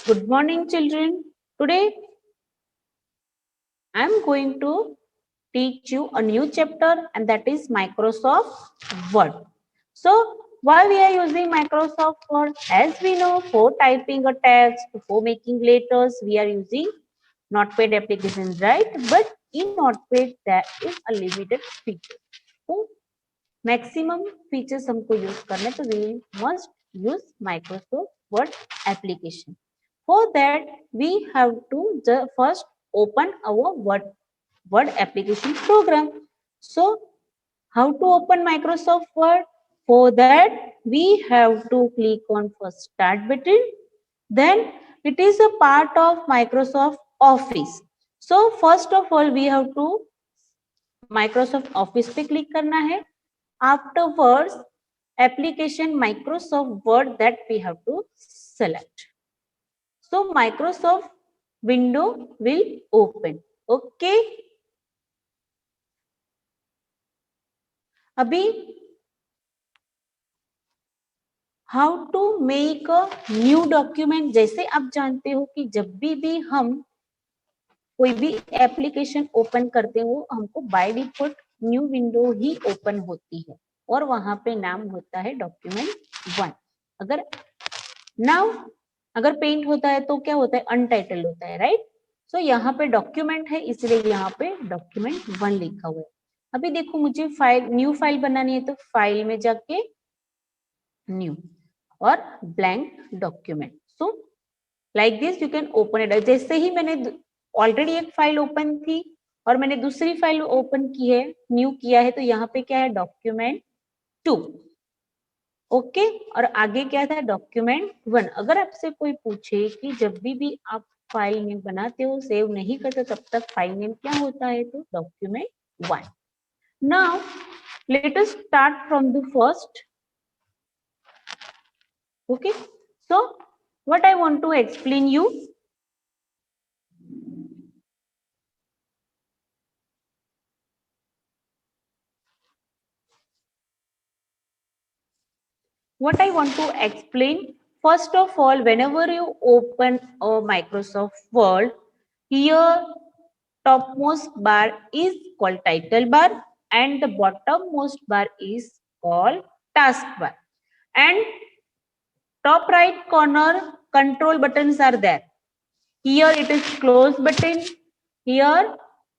Good morning, children. Today I am going to teach you a new chapter, and that is Microsoft Word. So why we are using Microsoft Word? As we know, for typing a text, for making letters, we are using Notepad application, right? But in Notepad there is a limited feature. So maximum features हमको use करने, तो we must use Microsoft Word application. For that, we have to first open our Word application program. So, how to open Microsoft Word? For that, we have to click on first Start button. Then, it is a part of Microsoft Office. So, first of all, we have to Microsoft Office पे click करना है. Afterwards, application Microsoft Word that we have to select. So Microsoft window will open. Okay. अभी how to make a new document. जैसे आप जानते हो कि जब भी हम कोई भी एप्लीकेशन ओपन करते हो, हमको by default new window he open होती है और वहां पे नाम होता है डॉक्यूमेंट 1. अगर नाउ अगर पेंट होता है तो क्या होता है, अनटाइटल्ड होता है, राइट. सो यहाँ पे डॉक्यूमेंट है, इसलिए यहाँ पे डॉक्यूमेंट 1 लिखा हुआ है. अभी देखो मुझे फाइल न्यू फाइल बनानी है, तो फाइल में जाके न्यू और blank document. So like this you can open it. जैसे ही मैंने ऑलरेडी एक फाइल ओपन थी और मैंने दूसरी फाइल ओपन की है, न्यू किया है, तो यहाँ पे क्या है, डॉक्यूमेंट 2. ओके और आगे क्या था, डॉक्यूमेंट 1. अगर आपसे कोई पूछे कि जब भी आप फाइल नेम बनाते हो, सेव नहीं करते, तब तक फाइल नेम क्या होता है, तो document 1. Now let us start from the first. Okay, so what I want to explain you. What I want to explain, first of all, whenever you open a Microsoft Word, here topmost bar is called title bar and the bottommost bar is called taskbar, and top right corner control buttons are there. Here it is close button, here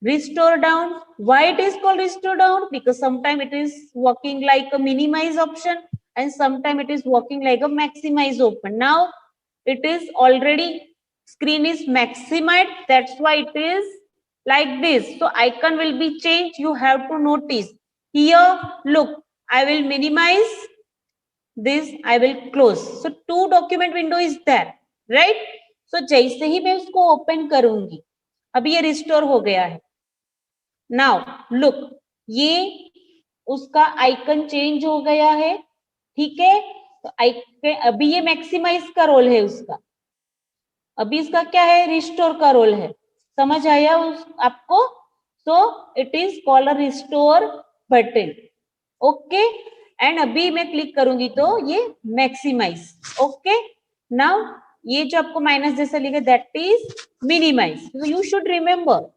restore down. Why it is called restore down? Because sometimes it is working like a minimize option and sometimes it is working like a maximize open. Now it is already screen is maximized, that's why it is like this. So icon will be changed, you have to notice. Here look, I will minimize this, I will close. So two document window is there, right? So जैसे ही मैं उसको open करूंगी, अभी ये restore हो गया है. Now look, ये उसका आइकन चेंज हो गया है, ठीक है. तो आइकन अभी ये मैक्सिमाइज का रोल है उसका, अभी इसका क्या है, रिस्टोर का रोल है. समझ आया उस आपको? So it is called a restore button. Okay, and अभी मैं क्लिक करूंगी तो ये मैक्सिमाइज. ओके, नाउ ये जो आपको माइनस जैसा लिखा, that is minimise. You should remember.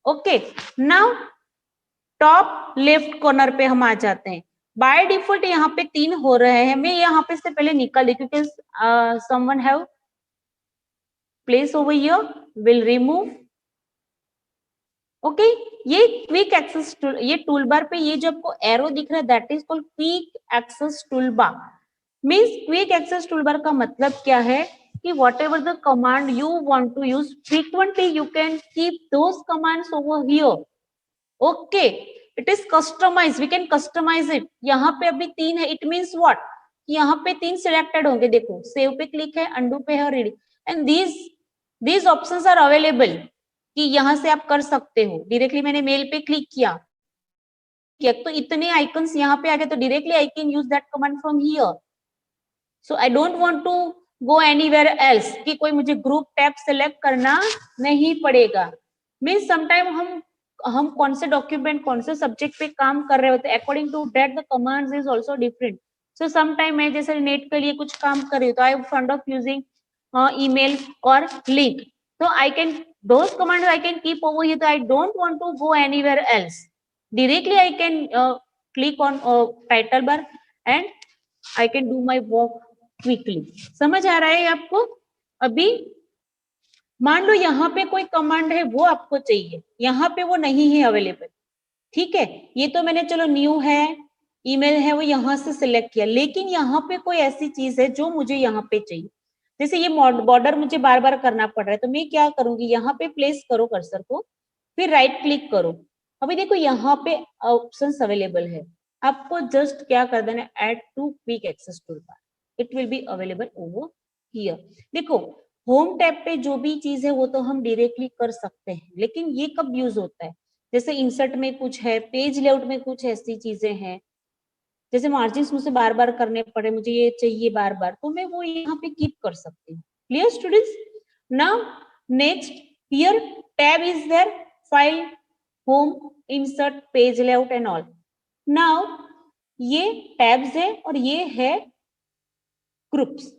Okay, now top left corner पे हम आ जाते हैं. बाय डिफॉल्ट यहाँ पे 3 हो रहे हैं, मैं यहाँ पे से पहले निकाल दी क्योंकि someone have place over here, will remove. Okay, ये क्विक एक्सेस टूल, ये टूल बार पे ये जो आपको एरो दिख रहा है, that is called quick access tool bar. Means quick access tool bar का मतलब क्या है कि whatever the command you want to use frequently, you can keep those commands over here. Okay, it is customized, we can customize it. यहाँ पे अभी 3 है, it means what, यहाँ पे 3 सिलेक्टेड होंगे. देखो सेव पे क्लिक है, अंडू पे है और read, and these options are available कि यहाँ से आप कर सकते हो. डायरेक्टली मैंने मेल पे क्लिक किया तो इतने आइकन्स यहाँ पे आ गए, तो directly I can use that command from here. So I don't want to go anywhere else कि कोई मुझे ग्रुप टैब सेलेक्ट करना नहीं पड़ेगा. मीन्स समटाइम हम कौन से डॉक्यूमेंट कौन से सब्जेक्ट पे काम कर रहे होते हैं, according to that the commands is also different. So sometime मैं जैसे नेट के लिए कुछ काम कर रही हूँ, तो I am fund of using email or link. So I can, those commands I can keep over here. So I don't want to go anywhere else. Directly I can click on title bar and I can do my work quickly. समझ आ रहा है आपको? अभी मान लो यहाँ पे कोई कमांड है वो आपको चाहिए, यहाँ पे वो नहीं है अवेलेबल, ठीक है, ये तो मैंने चलो न्यू है, ईमेल है, वो यहाँ से सिलेक्ट किया, लेकिन यहाँ पे कोई ऐसी चीज है जो मुझे यहाँ पे चाहिए, जैसे ये बॉर्डर मुझे बार बार करना पड़ रहा है, तो मैं क्या करूंगी, यहाँ पे प्लेस करो कर्सर को, फिर राइट क्लिक करो। अभी देखो यहाँ पे ऑप्शंस अवेलेबल है, आपको जस्ट क्या कर देना, add to quick access toolbar, it will be available over here. देखो होम टैब पे जो भी चीज है वो तो हम डायरेक्टली कर सकते हैं, लेकिन ये कब यूज होता है, जैसे इंसर्ट में कुछ है, पेज लेआउट में कुछ ऐसी चीजें हैं, जैसे मार्जिन मुझे बार बार करने पड़े, मुझे ये चाहिए बार बार, तो मैं वो यहाँ पे कीप कर सकती हूँ। Clear students? Now next here tab is there, file, home, insert, page layout and all. Now ये टैब्स है और ये है ग्रुप्स।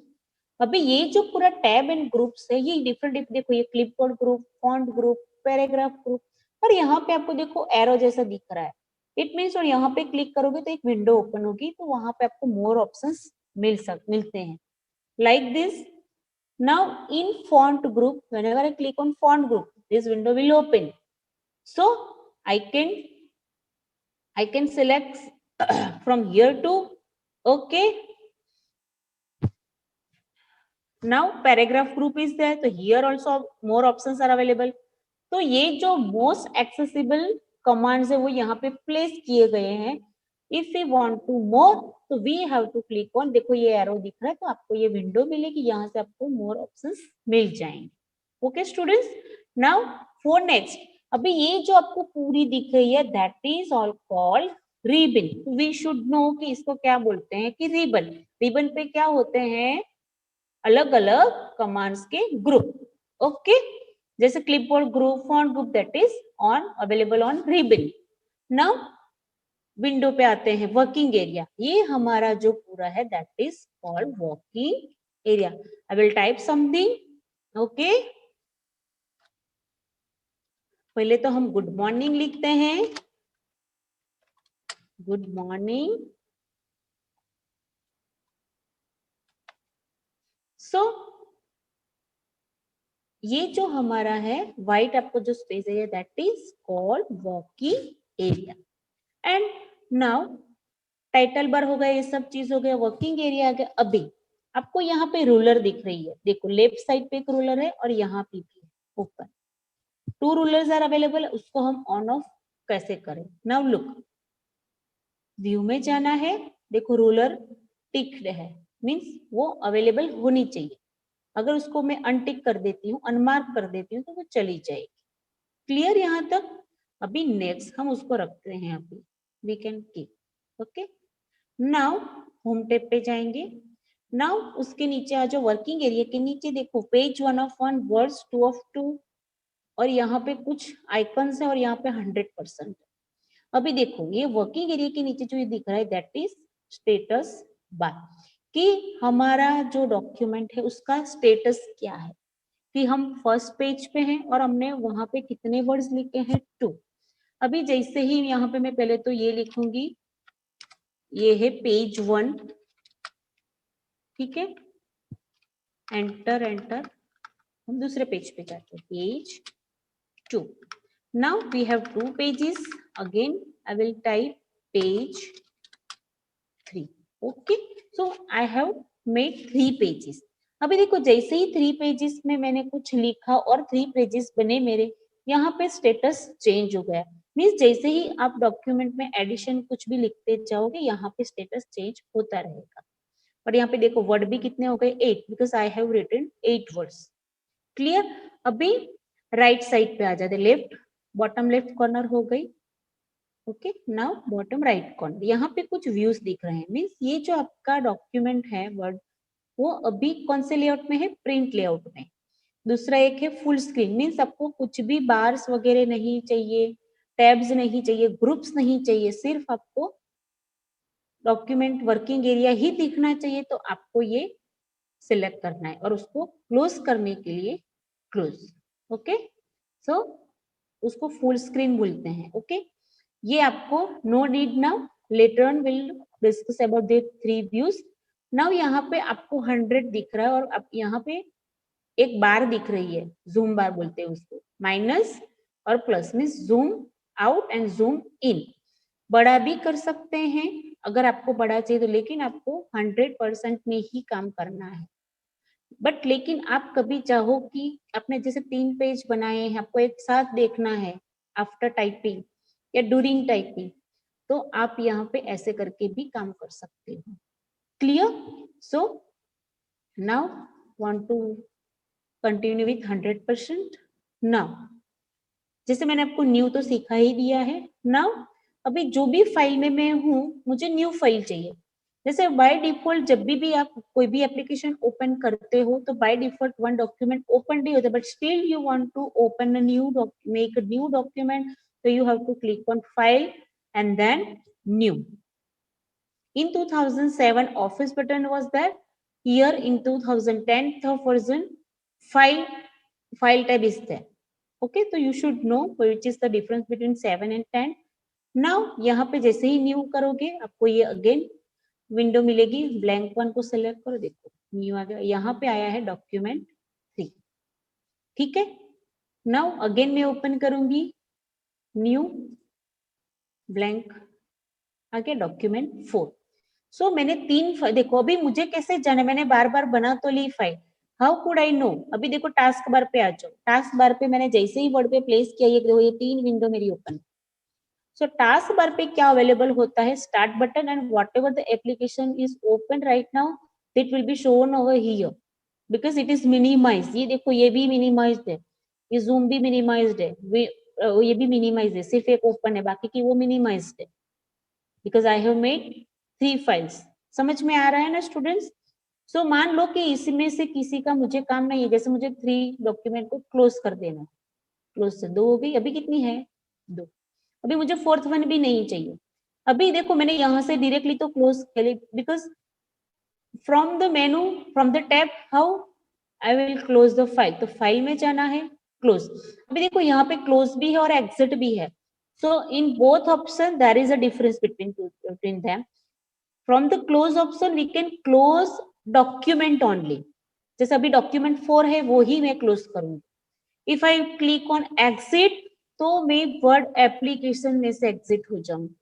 अभी ये जो पूरा टैब एंड ग्रुप्स है, ये डिफरेंट, देखो ये clipboard group, font group, paragraph group, और यहाँ पे आपको देखो एरो जैसा दिख रहा है, इट मीन्स, और यहाँ पे क्लिक करोगे तो एक विंडो ओपन होगी, तो वहां पे आपको मोर ऑप्शंस मिलते हैं, like this. Now in font group, whenever I click on font group, this window will open, so I can select from here to, okay. Now paragraph group is there, so here also more options are available. तो ये जो most accessible commands है वो यहाँ पे place किए गए हैं। If we want to more, तो we have to click on, देखो ये एरो दिख रहा है, तो आपको ये विंडो मिलेगी, यहाँ से आपको मोर ऑप्शंस मिल जाएंगे। Okay students, now for next, अभी ये जो आपको पूरी दिख रही है, that is all called ribbon. We should know कि इसको क्या बोलते हैं, कि रिबन। रिबन पे क्या होते हैं, अलग अलग कमांड्स के ग्रुप, ओके, जैसे clipboard group, font group, that is on available on ribbon. Now window पे आते हैं, वर्किंग एरिया, ये हमारा जो पूरा है that is called working area. I will type something, okay, पहले तो हम गुड मॉर्निंग लिखते हैं, गुड मॉर्निंग। सो ये जो हमारा है व्हाइट, आपको जो स्पेस है that is called working area. And now title bar हो गया, ये सब चीज हो गया, वर्किंग एरिया आ गया। अभी आपको यहाँ पे रूलर दिख रही है, देखो लेफ्ट साइड पे एक रूलर है और यहाँ पे भी ऊपर, टू रूलर्स आर अवेलेबल, उसको हम ऑन ऑफ कैसे करें। नाउ लुक, व्यू में जाना है, देखो रूलर टिक्ड है, मीन्स वो अवेलेबल होनी चाहिए, अगर उसको मैं अनटिक कर देती हूँ, अनमार्क कर देती हूँ, तो वो चली जाएगी। क्लियर यहाँ तक? अभी नेक्स्ट हम उसको रखते हैं, अभी we can keep, okay. Now home tab पे जाएंगे, नाउ उसके नीचे आ जाओ, वर्किंग एरिया के नीचे देखो पेज 1 of 1, वर्ड्स 2 of 2, और यहाँ पे कुछ आइकन्स है और यहाँ पे 100%। अभी देखो ये वर्किंग एरिया के नीचे जो ये दिख रहा है दैट इज स्टेटस बार, कि हमारा जो डॉक्यूमेंट है उसका स्टेटस क्या है, कि हम फर्स्ट पेज पे हैं और हमने वहां पे कितने वर्ड्स लिखे हैं, 2। अभी जैसे ही यहाँ पे मैं पहले तो ये लिखूंगी, ये है पेज 1, ठीक है, एंटर एंटर, हम दूसरे पेज पे जाते हैं, page 2। Now we have 2 pages, again I will type page 3, okay. So I have made 3 pages. अभी देखो जैसे ही 3 पेजेस में मैंने कुछ लिखा और 3 पेजेस बने मेरे, यहाँ पे स्टेटस चेंज हो गया, मीन्स जैसे ही आप डॉक्यूमेंट में एडिशन कुछ भी लिखते जाओगे, यहाँ पे स्टेटस चेंज होता रहेगा। और यहाँ पे देखो वर्ड भी कितने हो गए, 8, because I have written 8 words. Clear? अभी राइट साइड पे आ जाते, लेफ्ट बॉटम लेफ्ट कॉर्नर हो गई, okay. Now bottom right corner, यहाँ पे कुछ व्यूज दिख रहे हैं, मीन्स ये जो आपका डॉक्यूमेंट है वर्ड, वो अभी कौन से लेआउट में है, प्रिंट लेआउट में। दूसरा एक है फुल स्क्रीन, मीन्स आपको कुछ भी बार्स वगैरह नहीं चाहिए, टैब्स नहीं चाहिए, ग्रुप्स नहीं चाहिए, सिर्फ आपको डॉक्यूमेंट वर्किंग एरिया ही दिखना चाहिए, तो आपको ये सिलेक्ट करना है और उसको क्लोज करने के लिए क्लोज। ओके, सो उसको फुल स्क्रीन बोलते हैं। ओके, ये आपको no need now, later on will discuss about the 3 views. Now यहाँ पे आपको 100 दिख रहा है और अब यहाँ पे एक बार दिख रही है, जूम बार बोलते हैं उसको। माइनस और plus means zoom out and zoom in. बड़ा भी कर सकते हैं अगर आपको बड़ा चाहिए तो, लेकिन आपको 100% में ही काम करना है। बट लेकिन आप कभी चाहो कि आपने जैसे 3 पेज बनाए हैं, आपको एक साथ देखना है आफ्टर टाइपिंग या ड्यूरिंग टाइपिंग, तो आप यहाँ पे ऐसे करके भी काम कर सकते हो। Clear? So now want to continue with 100%। Now जैसे मैंने आपको न्यू तो सिखा ही दिया है। नाउ अभी जो भी फाइल में मैं हूँ, मुझे न्यू फाइल चाहिए। जैसे बाय डिफॉल्ट जब भी आप कोई भी एप्लीकेशन ओपन करते हो तो by default one document open नहीं होता, but still you want to open a new make a new document, so you have to click on file and then new. In 2007 office button was there. Here in 2010 version file tab is there. Okay, so you should know which is the difference between 7 and 10. Now यहाँ पे जैसे ही new करोगे आपको ये again window मिलेगी। Blank one को select करो, देखो न्यू आ गया। यहाँ पे आया है डॉक्यूमेंट 3। ठीक है, नाउ अगेन मैं ओपन करूंगी न्यू, ब्लैंक आ गया डॉक्यूमेंट 4। सो मैंने 3 देखो अभी मुझे कैसे जाना, मैंने बार बार बना तो ली file, how could I know? अभी देखो टास्क बार पे आ जाओ। टास्क बार पे मैंने जैसे ही वर्ड पे प्लेस किया, ये देखो ये 3 विंडो मेरी ओपन। सो टास्क बार पे क्या अवेलेबल होता है? Start button and whatever the application is open right now that will be shown over here because it is minimised. ये देखो ये भी मिनिमाइज्ड है, ये जूम भी मिनिमाइज्ड है, ये भी मिनिमाइज्ड है, सिर्फ एक ओपन है, बाकी की वो मिनिमाइज्ड है because I have made 3 files. समझ में आ रहा है ना स्टूडेंट्स? सो मान लो कि इसमें से किसी का मुझे काम नहीं है, जैसे मुझे 3 डॉक्यूमेंट को क्लोज कर देना है, क्लोज से 2 हो गई, अभी कितनी है 2, अभी मुझे 4th वन भी नहीं चाहिए। अभी देखो मैंने यहाँ से डायरेक्टली तो क्लोज कर ली because from the menu from the tab how I will close the file, तो फाइल में जाना है क्लोज। अभी देखो यहाँ पे क्लोज भी है और एग्जिट भी है, so in both option there is a difference between them. From the close option we can close document only, जैसे अभी डॉक्यूमेंट 4 है वो ही मैं क्लोज करूंगी। If I click on exit तो मैं वर्ड एप्लीकेशन में से एग्जिट हो जाऊंगी।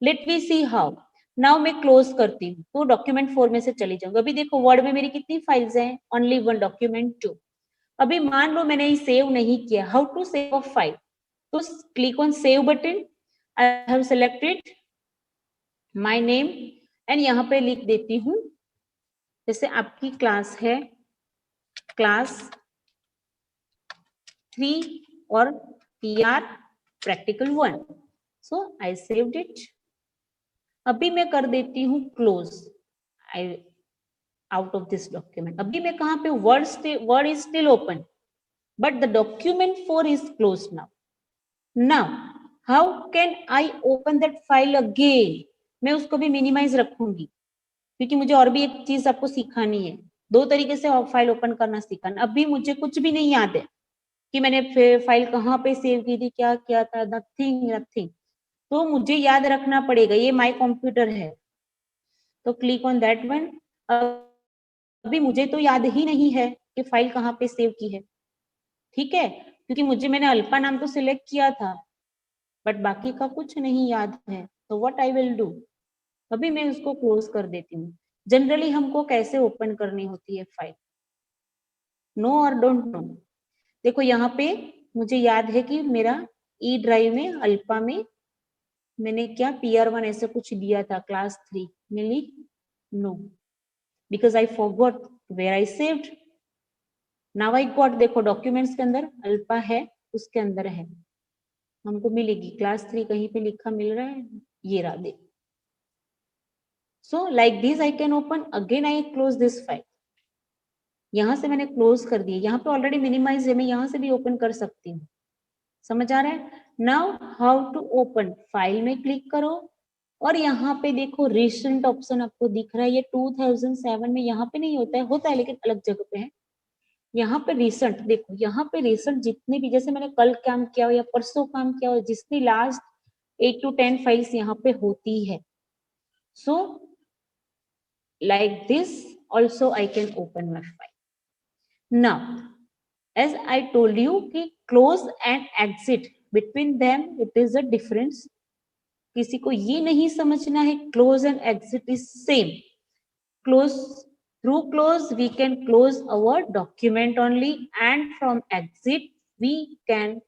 Let we see how. Now मैं क्लोज करती हूँ तो डॉक्यूमेंट 4 में से चली जाऊंगी। अभी देखो वर्ड में मेरी कितनी फाइल्स हैं? Only one document 2। अभी मान लो मैंने ये सेव नहीं किया, how to save a file? तो click on save button, I have selected my name एंड यहाँ पे लिख देती हूँ, जैसे आपकी क्लास है क्लास 3 और PR practical 1, so I saved it. अभी मैं कर देती हूँ close I out of this document. अभी मैं कहाँ पे? Word is still open but the document 4 is close now. Now how can I open that file again? मैं उसको भी मिनिमाइज रखूंगी क्योंकि मुझे और भी एक चीज आपको सिखानी है। 2 तरीके से फाइल ओपन करना सिखाना। अभी मुझे कुछ भी नहीं याद है कि मैंने फाइल कहाँ पे सेव की थी, क्या किया था, नथिंग नथिंग। तो मुझे याद रखना पड़ेगा, ये माय कंप्यूटर है तो क्लिक ऑन दैट वन। अभी मुझे तो याद ही नहीं है कि फाइल कहाँ पे सेव की है, ठीक है, क्योंकि मैंने अल्पा नाम तो सिलेक्ट किया था बट बाकी का कुछ नहीं याद है। तो व्हाट आई विल डू, अभी मैं उसको क्लोज कर देती हूँ। जनरली हमको कैसे ओपन करनी होती है फाइल? नो और डोंट नो। देखो यहाँ पे मुझे याद है कि मेरा ई ड्राइव में अल्पा में मैंने क्या PR1 ऐसे कुछ दिया था क्लास 3 मिली। No because I forgot where I saved. Now I got, देखो डॉक्यूमेंट्स के अंदर अल्पा है, उसके अंदर है, हमको मिलेगी क्लास 3 कहीं पे लिखा मिल रहा है, ये रहा देख। So like this I can open again, I close this file. यहाँ से मैंने क्लोज कर दी, यहाँ पे ऑलरेडी मिनिमाइज है, मैं यहाँ से भी ओपन कर सकती हूँ। समझ आ रहा है? Now how to open? File में क्लिक करो और यहाँ पे देखो रिसेंट ऑप्शन आपको दिख रहा है, ये 2007 में यहाँ पे नहीं होता है लेकिन अलग जगह पे है। यहाँ पे रिसेंट देखो, यहाँ पे रिसेंट जितने भी, जैसे मैंने कल काम किया हो या परसों काम किया हो, जितनी लास्ट 8 to 10 फाइल्स यहाँ पे होती है। सो like this also I can open my file. Now as I told you कि close and exit between them it is a difference. किसी को ये नहीं समझना है close and exit is same. Close, through close we can close our document only, and from exit we can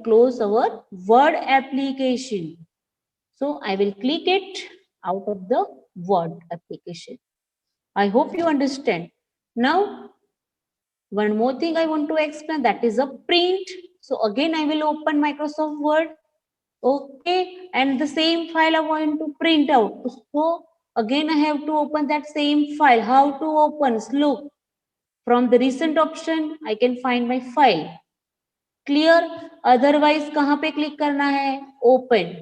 close our Word application. So I will click it out of the Word application. I hope you understand. Now one more thing I want to explain, that is a print. So again I will open Microsoft Word. Okay, and the same file I want to print out. So again I have to open that same file. How to open? Look, from the recent option I can find my file. Clear? Otherwise कहाँ पे click करना है? Open.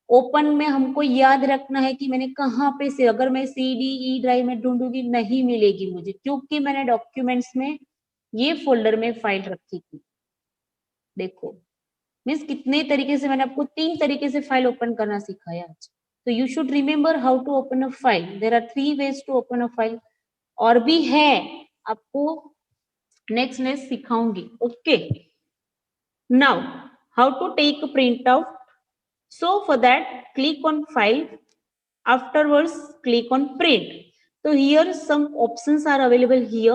Open में हमको याद रखना है कि मैंने कहाँ पे से, अगर मैं CDE ड्राइव में ढूंढूंगी नहीं मिलेगी मुझे, क्योंकि मैंने डॉक्यूमेंट्स में ये फोल्डर में फाइल रखी थी। देखो मीन्स कितने तरीके से मैंने आपको 3 तरीके से फाइल ओपन करना सिखाया आज। तो you should remember how to open a file. There are 3 ways to open a file, और भी है, आपको नेक्स्ट सिखाऊंगी। Okay, now how to take print out. So for that, click on file. Afterwards, click on print. So here some options are available here.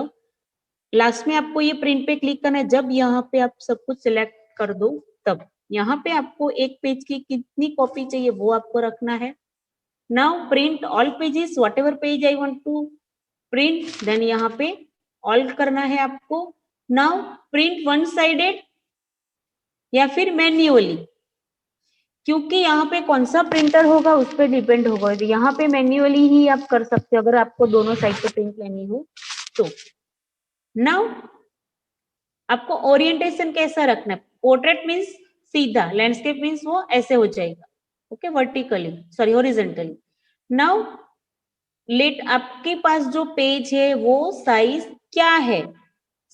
Last में आपको ये print पे click करना है। जब यहाँ पे आप सब कुछ सिलेक्ट कर दो, तब यहाँ पे आपको एक पेज की कितनी कॉपी चाहिए वो आपको रखना है। नाउ print all pages, whatever page I want to print, then यहाँ पे ऑल करना है आपको। नाउ प्रिंट वन साइडेड या फिर मैन्युअली, क्योंकि यहाँ पे कौन सा प्रिंटर होगा उस पर डिपेंड होगा। यहाँ पे मैन्युअली ही आप कर सकते हो अगर आपको दोनों साइड पे प्रिंट लेनी हो तो। नाउ आपको ओरिएंटेशन कैसा रखना है? पोर्ट्रेट मीन्स सीधा, लैंडस्केप मीन्स वो ऐसे हो जाएगा, okay, vertically, sorry horizontally. Now let आपके पास जो पेज है वो साइज क्या है?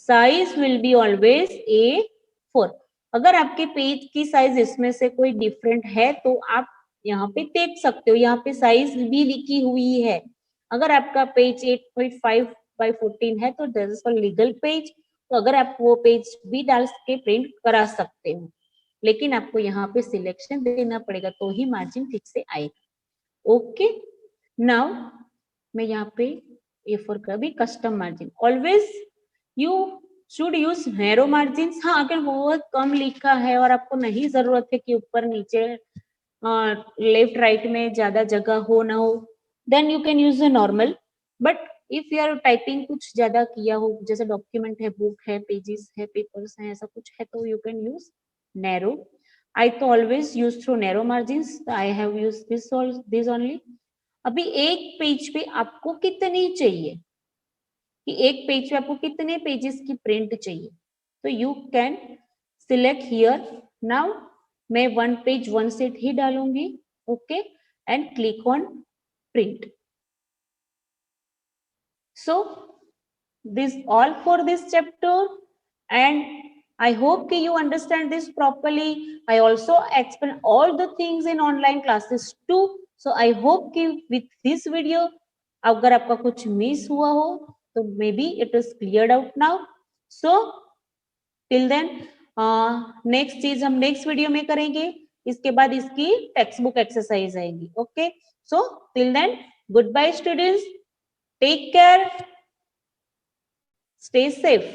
Size will be always A4। अगर आपके पेज की साइज इसमें से कोई डिफरेंट है तो आप यहाँ पे देख सकते हो, यहाँ पे साइज भी लिखी हुई है। अगर आपका पेज 8.5 by 14 है तो this is for legal page, तो अगर आप वो पेज भी डाल के प्रिंट करा सकते हो, लेकिन आपको यहाँ पे सिलेक्शन देना पड़ेगा तो ही मार्जिन ठीक से आएगा। ओके, नाउ मैं यहाँ पे A4 का भी custom margin, always you should use narrow margin. हाँ, अगर बहुत कम लिखा है और आपको नहीं जरूरत है कि ऊपर नीचे लेफ्ट राइट में ज्यादा जगह हो ना हो, then you can use a normal. But if you are typing कुछ ज्यादा किया हो, जैसे डॉक्यूमेंट है, बुक है, पेजेस है, पेपर्स है, ऐसा कुछ है, तो यू कैन यूज नैरो। आई तो always use through narrow margin, I have use this only. अभी एक पेज पे आपको कितनी चाहिए, कि एक पेज पे आपको कितने पेजेस की प्रिंट चाहिए, तो you can select here. Now मैं 1 पेज 1 सेट ही डालूंगी, okay, and click on print. So this all for this chapter, and I hope you understand this properly. I also explain all the things in online classes too. So I hope कि with this video अगर आपका कुछ miss हुआ हो तो maybe it is cleared out now. So till then next चीज हम next video में करेंगे, इसके बाद इसकी टेक्स्ट बुक एक्सरसाइज आएगी। ओके, सो till then goodbye students, take care, stay safe.